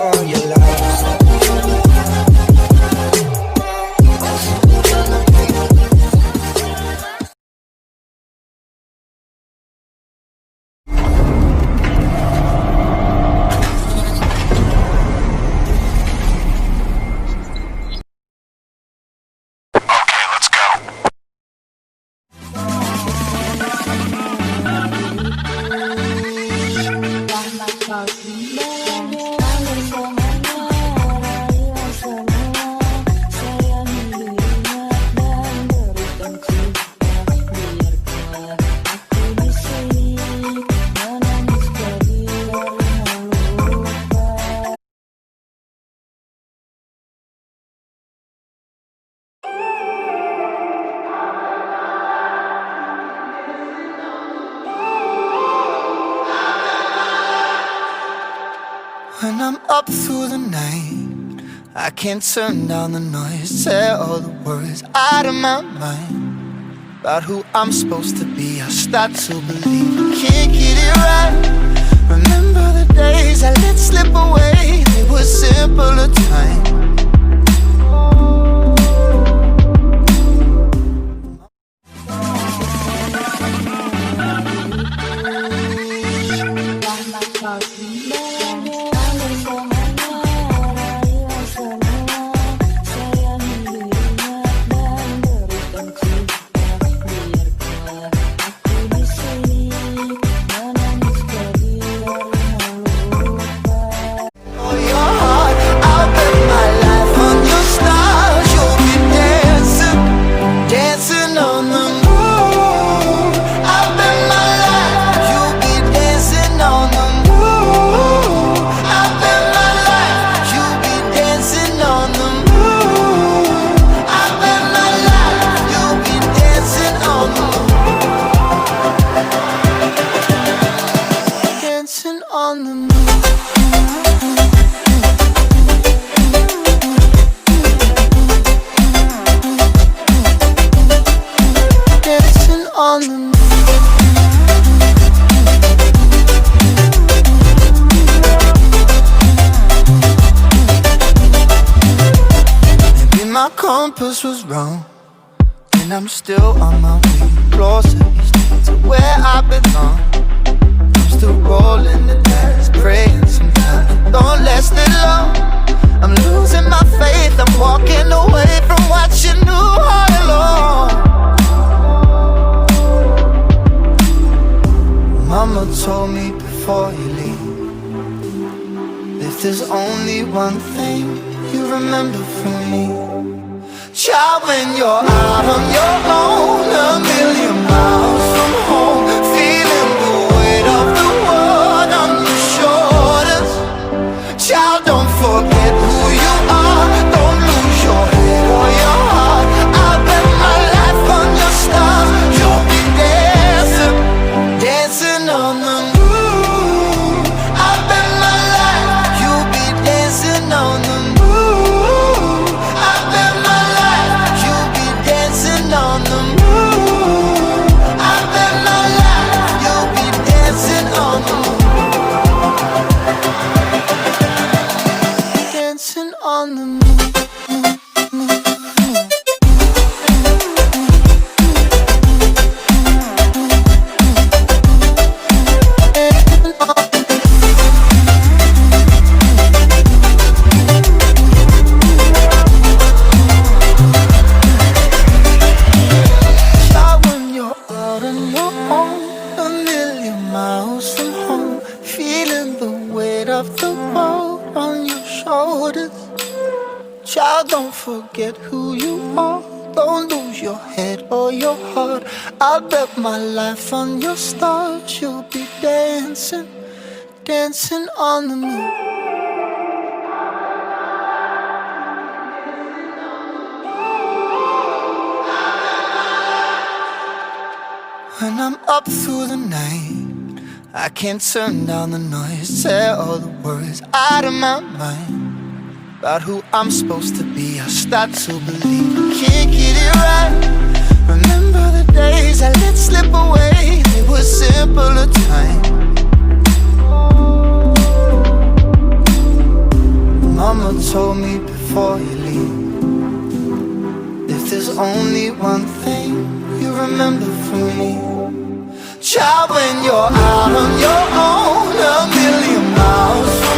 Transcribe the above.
for your love. When I'm up through the night, I can't turn down the noise, say all the words out of my mind about who I'm supposed to be. I start to believe I can't get it right. Remember the days I let slip away, they were simpler times. Compass was wrong, and I'm still on my way closer each day to where I belong. I'm still rolling the dice, praying sometimes don't last it long. I'm losing my faith, I'm walking away from what you knew all along. Mama told me before you leave, if there's only one thing you remember from me, child, when you're out on your own, a million miles from home, feeling the weight of the world on your shoulders. Child, don't forget who you are, don't lose your head or your heart. I bet my life on your stars, you'll be dancing, dancing on the moon. I bet my life, you'll be dancing on the moon. On the moon, I bet my life you'll be dancing on the moon, dancing on the moon. Child, don't forget who you are, don't lose your head or your heart. I bet my life on your stars, you'll be dancing, dancing on the moon. When I'm up through the night, I can't turn down the noise, say all the words out of my mind about who I'm supposed to be. I start to believe I can't get it right. Remember the days I let slip away, they were simpler times. mama told me before you leave, if there's only one thing you remember from me, child, when you're out on your own, a million miles